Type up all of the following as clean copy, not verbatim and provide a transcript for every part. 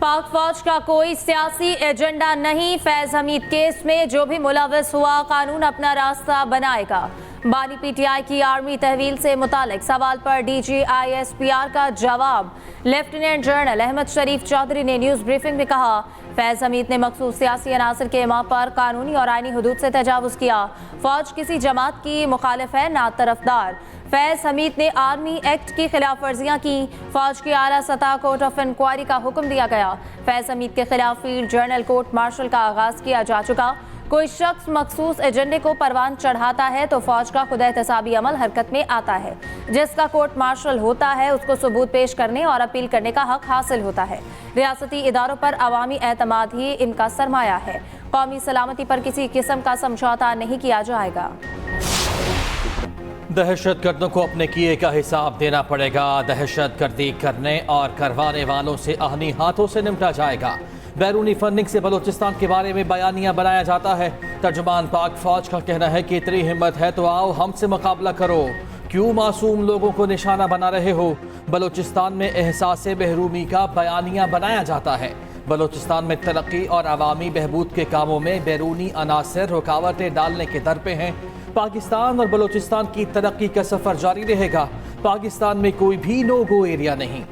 पाक फौज का कोई सियासी एजेंडा नहीं। फैज हमीद केस में जो भी मुलविस हुआ कानून अपना रास्ता बनाएगा। बानी पीटीआई की आर्मी तहवील से मुतालिक सवाल पर DGISPR का जवाब। लेफ्टिनेंट जनरल अहमद शरीफ चौधरी ने न्यूज़ ब्रीफिंग में कहा, फैज हमीद ने मखसूस सियासी अनासर के इमाम पर कानूनी और आईनी हुदूद से तजावुज़ किया। फौज किसी जमात की मुखालिफ है, ना तरफदार। फैज हमीद ने आर्मी एक्ट की खिलाफ वर्जियाँ की। फौज की आला सतह कोर्ट ऑफ इंक्वायरी का हुक्म दिया गया। फैज हमीद के खिलाफ फील्ड जर्नल कोर्ट मार्शल का आगाज किया जा चुका। कोई शख्स मखसूस एजेंडे को परवान चढ़ाता है तो फौज का खुद एहतसाबी अमल हरकत में आता है। जिसका कोर्ट मार्शल होता है उसको सबूत पेश करने और अपील करने का हक हासिल होता है। रियासती इदारों पर अवामी एतमाद ही इनका सरमाया है। कौमी सलामती पर किसी किस्म का समझौता नहीं किया जाएगा। दहशतगर्दों को अपने किए का हिसाब देना पड़ेगा। दहशतगर्दी करने और करवाने वालों से आहनी हाथों से निपटा जाएगा। बैरूनी फंडिंग से बलोचिस्तान के बारे में बयानियां बनाया जाता है। तर्जुमान पाक फौज का कहना है कि इतनी हिम्मत है तो आओ हमसे मुकाबला करो। क्यों मासूम लोगों को निशाना बना रहे हो? बलोचिस्तान में एहसास महरूमी का बयानिया बनाया जाता है। बलोचिस्तान में तरक्की और अवामी बहबूद के कामों में बैरूनी अनासर रुकावटें डालने के दर पे हैं। पाकिस्तान और बलोचिस्तान की तरक्की का सफर जारी रहेगा। पाकिस्तान में कोई भी नो गो एरिया नहीं।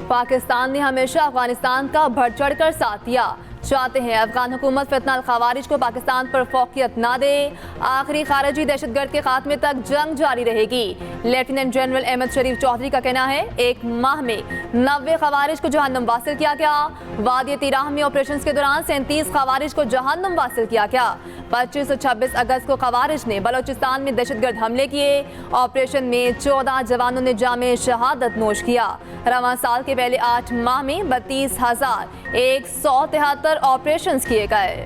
पाकिस्तान ने हमेशा अफगानिस्तान का बढ़ चढ़ कर साथ दिया। चाहते हैं अफगान हुकूमत फितना खवारिज को पाकिस्तान पर फोकियत ना दे। आखिरी खारजी दहशतगर्द के खात्मे तक जंग जारी रहेगी। लेफ्टिनेंट जनरल अहमद शरीफ चौधरी का कहना है, एक माह में 90 खवारिज को जहन्नुम वासिल किया गया। वादी तिराह में ऑपरेशन के दौरान 37 खवारिज को जहन्नुम वासिल किया गया। 25 और 26 अगस्त को खवारिज ने बलोचिस्तान में दहशतगर्द हमले किए। ऑपरेशन में 14 जवानों ने जामे शहादत नोश किया। रवां साल के पहले 8 माह में 32,173 ऑपरेशंस किए गए।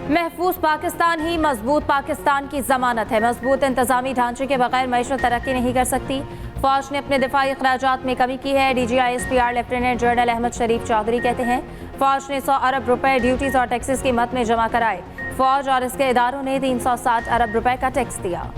महफूज पाकिस्तान ही मजबूत पाकिस्तान की जमानत है। मजबूत इंतजामी ढांचे के बगैर मईशत तरक्की नहीं कर सकती। फौज ने अपने दिफाई अखराजात में कमी की है। DGISPR लेफ्टिनेंट जनरल अहमद शरीफ चौधरी कहते हैं, फौज ने 100 अरब रुपए ड्यूटीज और टैक्सेस की मद में जमा कराए। फौज और इसके इदारों ने 360 अरब रुपए का टैक्स दिया।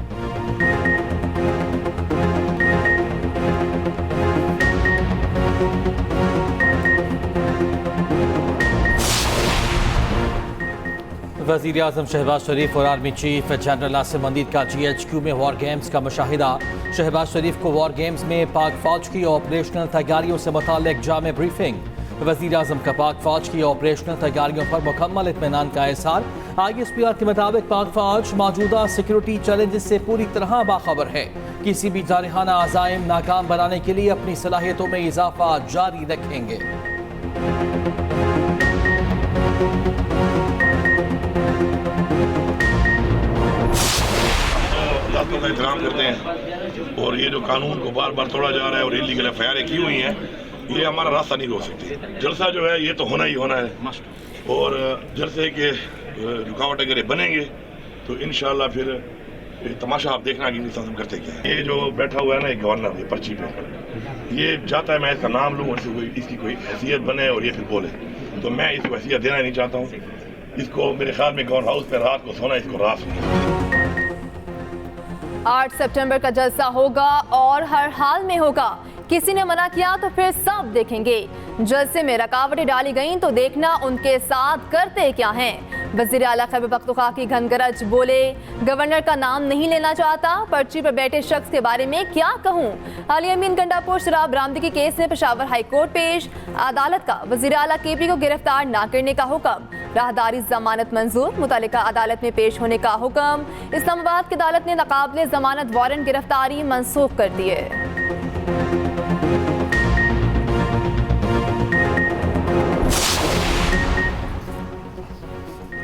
वज़ीर आज़म शहबाज शरीफ और आर्मी चीफ जनरल आसिम मंदीर का GHQ में वॉर गेम्स का मुशाहिदा। शहबाज शरीफ को वॉर गेम्स में पाक फौज की ऑपरेशनल तैयारियों से मुताल्लिक जामे ब्रीफिंग। वज़ीर आज़म का पाक फौज की ऑपरेशनल तैयारियों पर मुकम्मल इत्मीनान का एहसार। ISPR के मुताबिक पाक फौज मौजूदा सिक्योरिटी चैलेंजेस से पूरी तरह बाखबर है। किसी भी जारहाना अज़ाइम नाकाम बनाने के लिए अपनी सलाहियतों में इजाफा जारी रखेंगे। का एहतराम करते हैं और ये जो कानून को बार बार तोड़ा जा रहा है और इलीगल एफआईआर की हुई हैं, ये हमारा रास्ता नहीं रोक सकती। जलसा जो है ये तो होना ही होना है और जलसे के रुकावट अगर बनेंगे तो इंशाल्लाह फिर तमाशा आप देखना कि हम करते क्या है। ये जो बैठा हुआ है ना एक गवर्नर ये पर्ची पे, ये चाहता है मैं इसका नाम लूँ और इसकी कोई हैसियत बने और ये फिर बोले, तो मैं इसको हैसियत देना नहीं चाहता हूँ। इसको मेरे ख्याल में गवर्नर हाउस पर रात को सोना इसको रास नहीं। 8 सितंबर का जलसा होगा और हर हाल में होगा। किसी ने मना किया तो फिर सब देखेंगे। जलसे में रुकावटें डाली गईं तो देखना उनके साथ करते क्या हैं। वज़ीर आला खैबर पख्तूनख्वा की घनगरज बोले, गवर्नर का नाम नहीं लेना चाहता, पर्ची पर बैठे शख्स के बारे में क्या कहूँ। अली अमीन गंडापुर शराब बरामदगी केस में पेशावर हाई कोर्ट पेश। अदालत का वज़ीर आला KP को गिरफ्तार न करने का हुक्म। राहदारी जमानत मंजूर, मुतालिका अदालत में पेश होने का हुक्म। इस्लामाबाद की अदालत ने नाकाबिले जमानत वारंट गिरफ्तारी मनसूख कर दी है।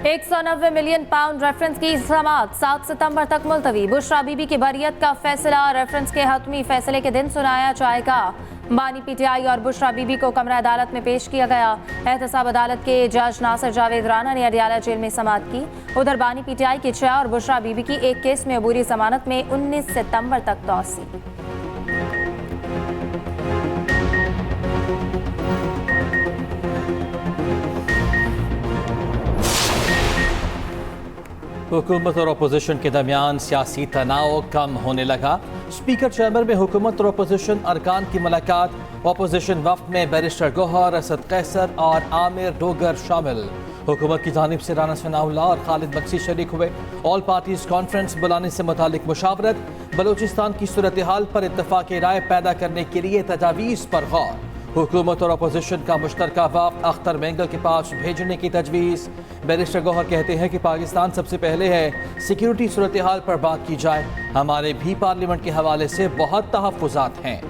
190 मिलियन पाउंड रेफरेंस की समाअत 7 सितंबर तक मुलतवी। बुशरा बीबी की बरियत का फैसला रेफरेंस के हतमी फैसले के दिन सुनाया जाएगा। बानी PTI और बुशरा बीबी को कमरा अदालत में पेश किया गया। एहतसाब अदालत के जज नासिर जावेद राना ने अडियाला जेल में समाअत की। उधर बानी PTI की 6 और बुशरा बीबी की एक केस में अबूरी जमानत में 19 सितंबर तक तौसी। हुकूमत और अपोजिशन के दरमियान सियासी तनाव कम होने लगा। स्पीकर चैम्बर में हुकूमत और अपोजिशन अरकान की मुलाकात। अपोजिशन वफ्द में बैरिस्टर गौहर, असद कैसर और आमिर डोगर शामिल। हुकूमत की जानिब से राना सनाउल्लाह और खालिद बख्शी शरीक हुए। ऑल पार्टीज कॉन्फ्रेंस बुलाने से मुतालिक मुशावरत। बलूचिस्तान की सूरत हाल पर इत्तफाक राय पैदा करने के लिए तजावीज़ पर गौर। हुकूमत और अपोजिशन का मुश्तरका वफ्द अख्तर मेंगल के पास भेजने की तजवीज़। बैरिस्टर गौहर कहते हैं कि पाकिस्तान सबसे पहले है, सिक्योरिटी सूरत हाल पर बात की जाए। हमारे भी पार्लियामेंट के हवाले से बहुत तहफ़्फ़ुज़ात हैं।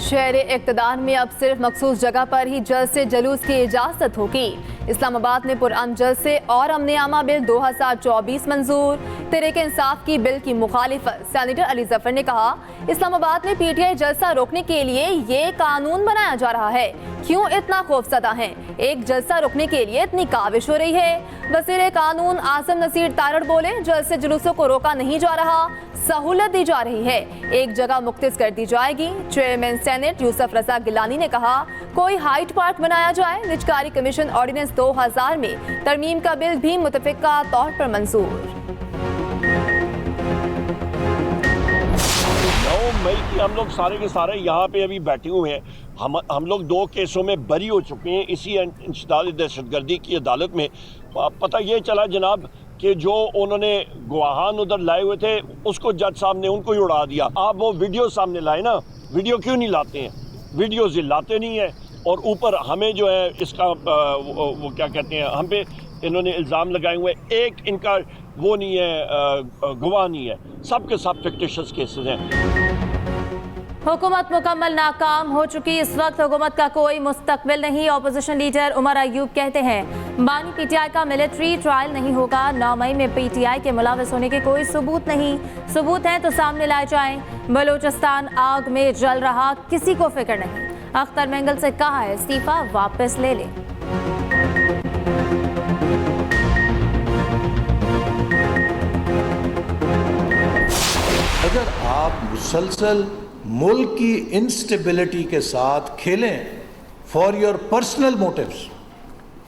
शहर इक़्तिदार में अब सिर्फ मखसूस जगह पर ही जलसे जुलूस की इजाज़त होगी। इस्लामाबाद में पुरअमन जलसे और अमन आमा बिल 2024 मंजूर। तहरीक इंसाफ की बिल की मुखालिफत। सेनेटर अली जफर ने कहा, इस्लामाबाद में पीटीआई जलसा रोकने के लिए ये कानून बनाया जा रहा है, क्यों इतना खौफजदा हैं? एक जलसा रोकने के लिए इतनी काविश हो रही है। वज़ीर कानून आज़म नसीर तारड़ बोले, जलसे जुलूसों को रोका नहीं जा रहा, सहूलत दी जा रही है, एक जगह मुख्तस कर दी जाएगी। चेयरमैन सेनेट यूसुफ रजा गिलानी ने कहा, कोई हाइट पार्क बनाया जाए। निजकारी कमीशन ऑर्डिनेंस 2000 में तरमीम का बिल भी मुतफ़िका तौर पर मंजूर। 9 मई की हम लोग सारे के सारे यहाँ पे अभी बैठे हुए हैं। हम लोग 2 केसों में बरी हो चुके हैं इसी इंसदाद दहशतगर्दी की अदालत में। पता ये चला जनाब कि जो उन्होंने गवाहान उधर लाए हुए थे उसको जज साहब ने उनको ही उड़ा दिया। आप वो वीडियो सामने लाए ना, वीडियो क्यों नहीं लाते हैं? वीडियो लाते नहीं है और ऊपर हमें जो है इसका वो क्या कहते हैं, हम पे इन्होंने इल्ज़ाम लगाए हुए। एक इनका वो नहीं है, गवाह नहीं है, सब के सब फिक्टिशियस केसेस हैं। हुकूमत मुकम्मल नाकाम हो चुकी। इस वक्त हुकूमत का कोई मुस्तकबिल नहीं। अपोजिशन लीडर उमर अयूब कहते हैं, बानी पीटीआई का मिलिट्री ट्रायल नहीं होगा। 9 मई में पीटीआई के मुलाविस होने के कोई सबूत नहीं। सबूत हैं तो सामने लाए जाएं। बलूचिस्तान आग में जल रहा, किसी को फिक्र नहीं। अख्तर मेंगल से कहा है, इस्तीफा वापस ले लें। अगर आप मुसलसल मुल्क की इंस्टेबिलिटी के साथ खेलें फॉर योर पर्सनल मोटिव्स,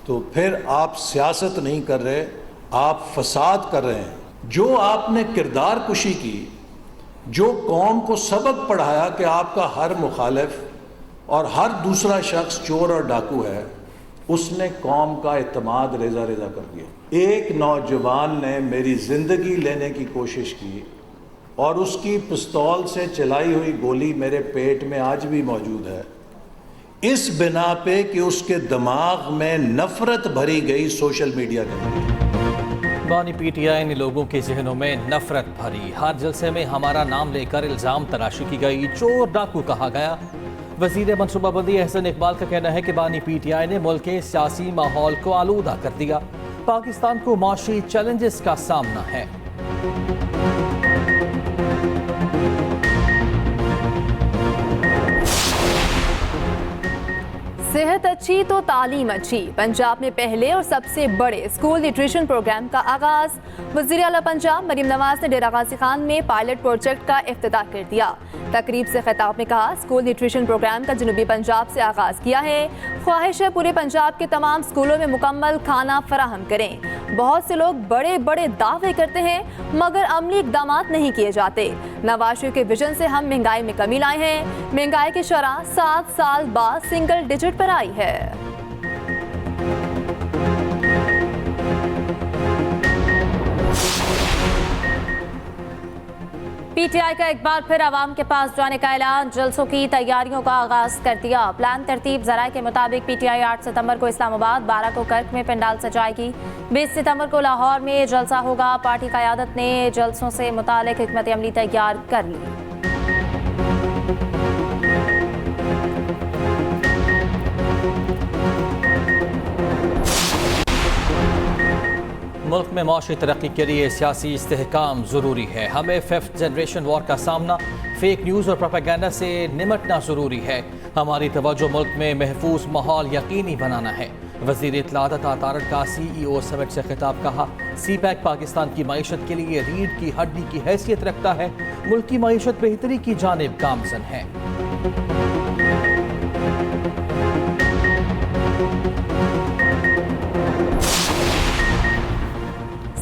तो फिर आप सियासत नहीं कर रहे, आप फसाद कर रहे हैं। जो आपने किरदार कुशी की, जो कौम को सबक पढ़ाया कि आपका हर मुखालिफ और हर दूसरा शख्स चोर और डाकू है, उसने कौम का इत्मीनान रेजा रेजा कर दिया। एक नौजवान ने मेरी ज़िंदगी लेने की कोशिश की और उसकी पिस्तौल से चलाई हुई गोली मेरे पेट में आज भी मौजूद है, इस बिना पे कि उसके दिमाग में नफरत भरी गई सोशल मीडिया के। बानी पीटीआई ने लोगों के जहनों में नफरत भरी। हर जलसे में हमारा नाम लेकर इल्ज़ाम तराशी की गई, चोर डाकू कहा गया। वज़ीर मनसूबाबंदी अहसन इकबाल का कहना है कि बानी पीटीआई ने मुल्क के सियासी माहौल को आलूदा कर दिया। पाकिस्तान को माशी चैलेंजेस का सामना है। सेहत अच्छी तो तालीम अच्छी। पंजाब में पहले और सबसे बड़े स्कूल न्यूट्रिशन प्रोग्राम का आगाज। वज़ीर आला पंजाब मरीम नवाज ने डेरा गाजी खान में पायलट प्रोजेक्ट का इफ्तिताह कर दिया। तकरीब से खिताब में कहा, स्कूल न्यूट्रिशन प्रोग्राम का जनूबी पंजाब से आगाज किया है। ख्वाहिश है पूरे पंजाब के तमाम स्कूलों में मुकम्मल खाना फराहम करें। बहुत से लोग बड़े बड़े दावे करते हैं मगर अमली इकदाम नहीं किए जाते। नवाज शरीफ के विजन से हम महंगाई में कमी लाए हैं। महंगाई की शरह 7 साल बाद सिंगल डिजिट पर आई है। पीटीआई का एक बार फिर आवाम के पास जाने का ऐलान। जलसों की तैयारियों का आगाज कर दिया। प्लान तरतीब ज़राए के मुताबिक पीटीआई 8 सितंबर को इस्लामाबाद, 12 को कर्क में पंडाल सजाएगी, 20 सितंबर को लाहौर में जलसा होगा। पार्टी क़यादत ने जलसों से मुतालिक हिकमत अमली तैयार कर ली। मुल्क में माशी तरक्की के लिए सियासी इस्तेहकाम ज़रूरी है। हमें 5th जनरेशन वॉर का सामना, फेक न्यूज़ और प्रोपेगेंडा से निमटना ज़रूरी है। हमारी तवज्जो मुल्क में महफूज माहौल यकीनी बनाना है। वज़ीर इत्तलात अता तारड़ का CEO समिट से खिताब। कहा, CPEC पाकिस्तान की मईशत के लिए रीढ़ की हड्डी की हैसियत रखता है। मुल्क की मईशत बेहतरी की जानिब गामज़न है।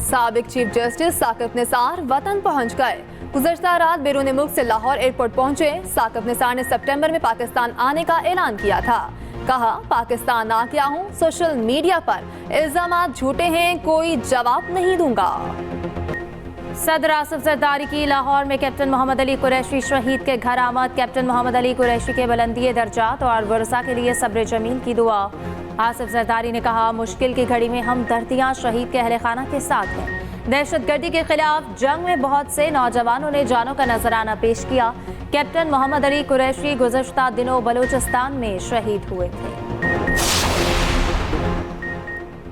साबिक चीफ जस्टिस साकिब निसार वतन पहुंच गए। गुज़श्ता रात बैरून मुल्क से लाहौर एयरपोर्ट पहुंचे। साकिब निसार ने सितंबर में पाकिस्तान आने का ऐलान किया था। कहा, पाकिस्तान आ गया हूं, सोशल मीडिया पर इल्जामात झूठे हैं, कोई जवाब नहीं दूंगा। सदर आसिफ जरदारी की लाहौर में कैप्टन मोहम्मद अली कुरैशी शहीद के घर आमद। कैप्टन मोहम्मद अली कुरैशी के बुलंदी दर्जात और वर्सा के लिए सब्र जमील की दुआ। आसिफ जरदारी ने कहा, मुश्किल की घड़ी में हम दर्दियां शहीद के अहले खाना के साथ हैं। दहशतगर्दी के खिलाफ जंग में बहुत से नौजवानों ने जानों का नजराना पेश किया। कैप्टन मोहम्मद अली कुरैशी गुज़श्ता दिनों बलूचिस्तान में शहीद हुए थे।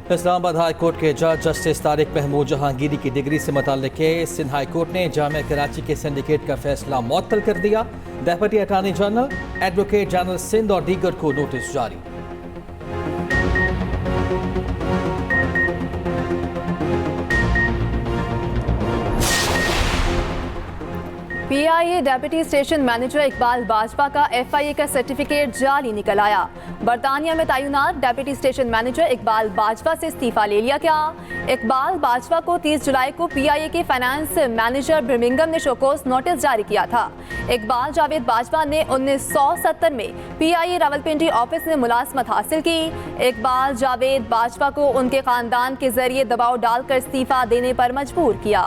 इस्लामाबाद हाई कोर्ट के जज जस्टिस तारिक महमूद जहांगीरी की डिग्री से मुताल्लिक केस सिंध हाई कोर्ट ने जामिया कराची के सिंडिकेट का फैसला मुअत्तल कर दिया। Deputy attorney general, advocate general Sindh और दीगर को नोटिस जारी। PIA deputy station manager Iqbal Bajwa का एफआईए का सर्टिफिकेट जाली निकल आया। बरतानिया में तैनात deputy station manager Iqbal Bajwa से इस्तीफा ले लिया गया। इकबाल बाजवा को 30 जुलाई को पीआईए के फाइनेंस मैनेजर बर्मिंघम ने शोकॉज नोटिस जारी किया था। इकबाल जावेद बाजवा ने 1970 में पीआईए रावलपिंडी ऑफिस में मुलाजमत हासिल की। इकबाल जावेद बाजवा को उनके खानदान के जरिए दबाव डालकर इस्तीफा देने पर मजबूर किया।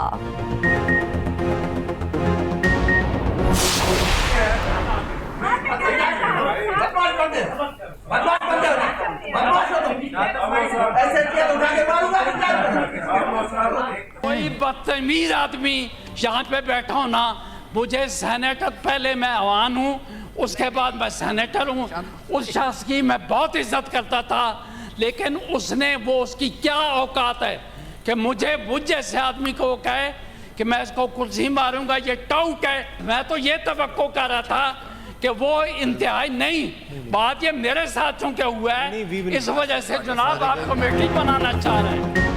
कोई बदतमीज आदमी यहाँ पे बैठा हो ना, मुझे सेनेटर, पहले मैं अवान हूँ, उसके बाद मैं सेनेटर हूँ। उस शख्स की मैं बहुत इज्जत करता था, लेकिन उसने उसकी क्या औकात है कि मुझे जैसे आदमी को वो कहे कि मैं इसको कुर्सी मारूंगा, ये टाउट है। मैं तो ये तवक्को कर रहा था कि वो इंतहाई नहीं, बात ये मेरे साथ चूंकि हुआ है, इस वजह से जनाब आप कमेटी बनाना चाह रहे हैं।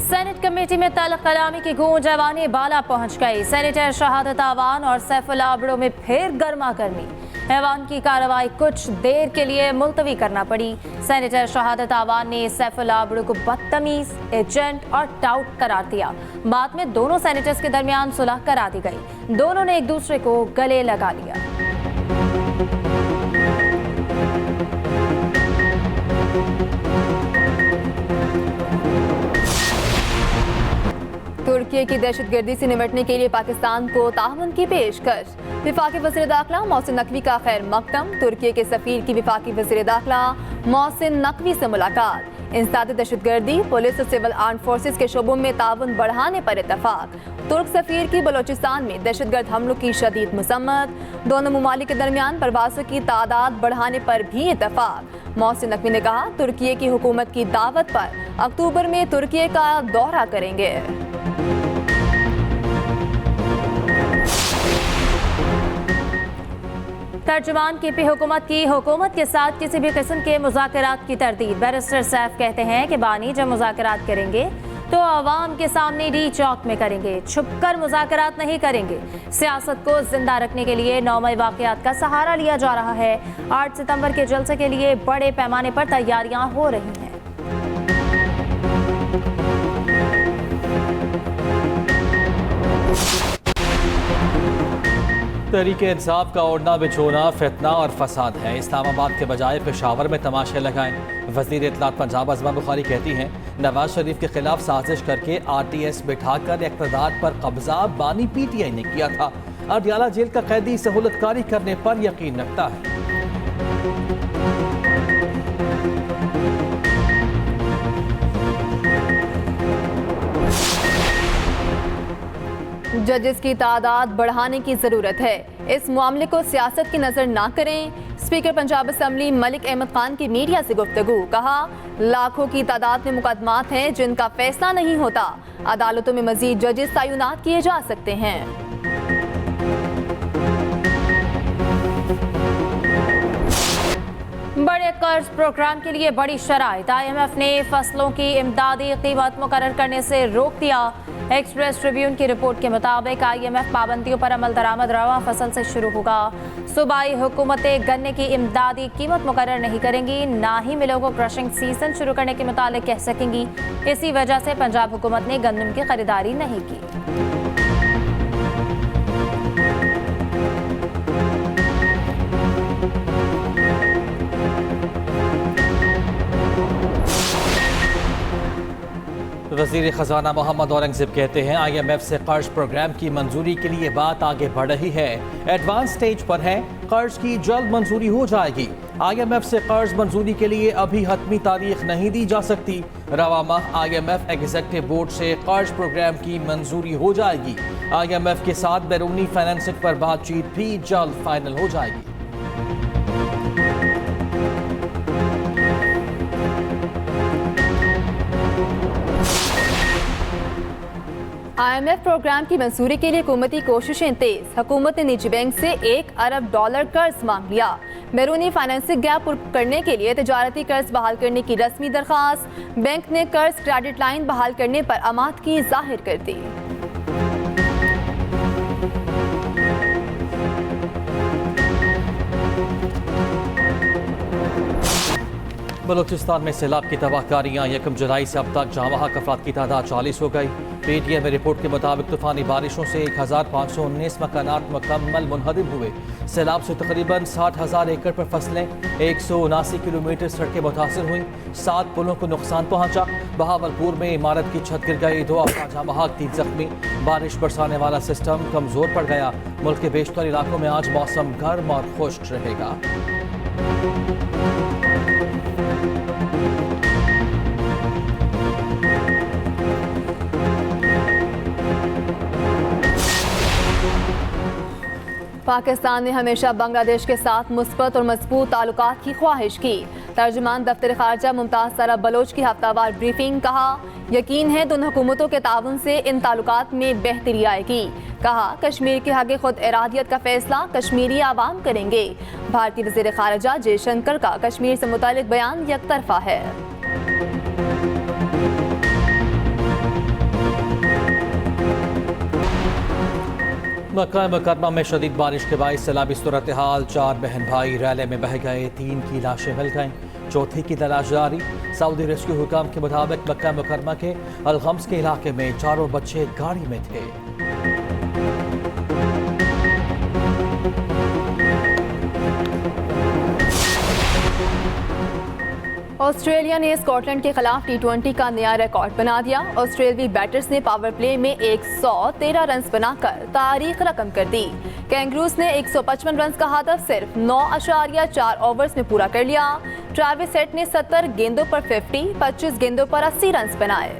सेनेट कमेटी में तल्ख कलामी की गूंज ऐवान बाला पहुंच गई। सेनेटर शहादत आवान और सैफुल्लाह आबड़ो में फिर गर्मा गर्मी। ऐवान की कार्रवाई कुछ देर के लिए मुलतवी करना पड़ी। सेनेटर शहादत आवान ने सैफुल्लाह आबड़ो को बदतमीज, एजेंट और टाउट करार दिया। बाद में दोनों सेनेटर्स के दरमियान सुलह करा दी गई। दोनों ने एक दूसरे को गले लगा लिया। तुर्की की दहशतगर्दी से निपटने के लिए पाकिस्तान को ताउन की पेशकश। विफाकी वज़ीर दाखिला मोहसिन नकवी का खैर मकदम। तुर्की के सफीर की विफाकी वज़ीर दाखिला मोहसिन नकवी से मुलाकात। इंसदाद दहशतगर्दी, पुलिस और सिविल आर्म फोर्सेस के शोबों में ताउन बढ़ाने पर इत्तफाक। तुर्क सफीर की बलोचिस्तान में दहशतगर्द हमलों की शदीद मसम्मत। दोनों ममालिक के दरमियान प्रवासों की तादाद बढ़ाने पर भी इत्तफाक। मोहसिन नकवी ने कहा, तुर्की की हुकूमत की दावत पर अक्टूबर में तुर्की का दौरा करेंगे। तर्जुमान की हुकूमत के साथ किसी भी किस्म के मुज़ाकरात की तरदीद। बैरिस्टर सैफ कहते हैं कि बानी जब मुज़ाकरात करेंगे तो आवाम के सामने डी चौक में करेंगे, छुपकर मुज़ाकरात नहीं करेंगे। सियासत को जिंदा रखने के लिए नौमई वाक़यात का सहारा लिया जा रहा है। 8 सितंबर के जलसे के लिए बड़े पैमाने पर तैयारियां हो रही हैं। तहरीक इंसाफ का ओढ़ना बिछोना फितना और फसाद है। इस्लामाबाद के बजाय पेशावर में तमाशे लगाएं। वज़ीर इत्तलात पंजाब अज़मा बुखारी कहती हैं, नवाज शरीफ के खिलाफ साजिश करके RTS बिठाकर इक़्तिदार पर कब्जा बानी PTI ने किया था। अडियाला जेल का कैदी सहूलतकारी करने पर यकीन रखता है। जजेस की तादाद बढ़ाने की जरूरत है। इस मामले को सियासत की नजर ना करें। स्पीकर पंजाब असम्बली मलिक अहमद खान की मीडिया से गुफ्तगू। कहा, लाखों की तादाद में मुकदमात हैं जिनका फैसला नहीं होता। अदालतों में मजीद जजेस तैनात किए जा सकते हैं। बड़े कर्ज प्रोग्राम के लिए बड़ी शराइत। IMF ने फसलों की इमदादी कीमत मुकर्रर करने से रोक दिया। एक्सप्रेस ट्रिब्यून की रिपोर्ट के मुताबिक IMF पाबंदियों पर अमल दरामद रवा फसल से शुरू होगा। सूबाई हुकूमतें गन्ने की इमदादी कीमत मुकर्रर नहीं करेंगी, ना ही मिलों को क्रशिंग सीजन शुरू करने के मुतालिक कह सकेंगी। इसी वजह से पंजाब हुकूमत ने गंदम की खरीदारी नहीं की। वज़ीर ख़जाना मोहम्मद औरंगज़ेब कहते हैं IMF से कर्ज प्रोग्राम की मंजूरी के लिए बात आगे बढ़ रही है, एडवांस स्टेज पर है, कर्ज की जल्द मंजूरी हो जाएगी। IMF से कर्ज मंजूरी के लिए अभी हतमी तारीख नहीं दी जा सकती। रवा माह IMF एग्जीक्यूटिव बोर्ड से कर्ज प्रोग्राम की मंजूरी हो जाएगी। IMF के साथ बैरूनी फाइनेंसिंग पर बातचीत भी जल्द फाइनल हो जाएगी। IMF प्रोग्राम की मंजूरी के लिए हुकूमती कोशिशें तेज। हुकूमत ने निजी बैंक से $1 अरब कर्ज मांग लिया। बैरूनी फाइनेंसिंग गैप पूरा करने के लिए तजारती कर्ज बहाल करने की रस्मी दरख्वास्त। बैंक ने कर्ज क्रेडिट लाइन बहाल करने पर आमादगी जाहिर कर दी। बलूचिस्तान में सैलाब की तबाहकारियाँ 1 जुलाई से अब तक जहाँ वहाँ अफराद की तादाद 40 हो गई। PTM में रिपोर्ट के मुताबिक तूफानी बारिशों से 1519 मकानात मुकम्मल मुनहदिम हुए। सैलाब से तकरीबन 60,000 एकड़ पर फसलें, 179 किलोमीटर सड़कें मुतासर हुई, 7 पुलों को नुकसान पहुँचा। बहावलपुर में इमारत की छत गिर गई, 2 अफराद जहाँ वहाँ 3 जख्मी। बारिश बरसाने वाला सिस्टम कमज़ोर पड़ गया। मुल्क के बेशतर इलाकों में आज मौसम गर्म और खुश्क रहेगा। पाकिस्तान ने हमेशा बांग्लादेश के साथ मुस्बत और मजबूत ताल्लुकात की ख्वाहिश की। तर्जुमान दफ्तर खारजा मुमताज़ सारा बलोच की हफ्तावार ब्रीफिंग। कहा, यकीन है दोनों हुकूमतों के ताउन से इन ताल्लुकात में बेहतरी आएगी। कहा, कश्मीर के हक़ खुद इरादियत का फैसला कश्मीरी आवाम करेंगे। भारतीय वज़ीर खारजा जयशंकर का कश्मीर से मुतालिक बयान यकतरफा है। मक्का मुकर्रमा में शदीद बारिश के बाइस सैलाबी सूरत हाल। 4 बहन भाई रैले में बह गए, 3 की लाशें मिल गईं, 4थी की तलाश जारी। सऊदी रेस्क्यू हुकाम के मुताबिक मक्का मुकर्रमा के अलगम्स के इलाके में 4 बच्चे गाड़ी में थे। ऑस्ट्रेलिया ने स्कॉटलैंड के खिलाफ T20 का नया रिकॉर्ड बना दिया। ऑस्ट्रेलियावी बैटर्स ने पावर प्ले में 113 रन बनाकर तारीख रकम कर दी। कैंगरूज ने 155 रन का हदफ सिर्फ 9.4 ओवर्स में पूरा कर लिया। ट्रेविस हेड ने 70 गेंदों पर 50, 25 गेंदों पर 80 रन बनाए।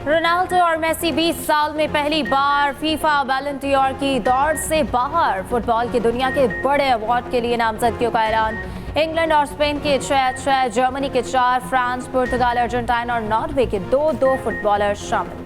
रोनाल्डो और मेसी 20 साल में पहली बार फीफा बैलन ड'ओर की दौड़ से बाहर। फुटबॉल की दुनिया के बड़े अवार्ड के लिए नामजदगियों का ऐलान। इंग्लैंड और स्पेन के 6, जर्मनी के 4, फ्रांस, पुर्तगाल, अर्जेंटीना और नॉर्वे के 2 फुटबॉलर शामिल।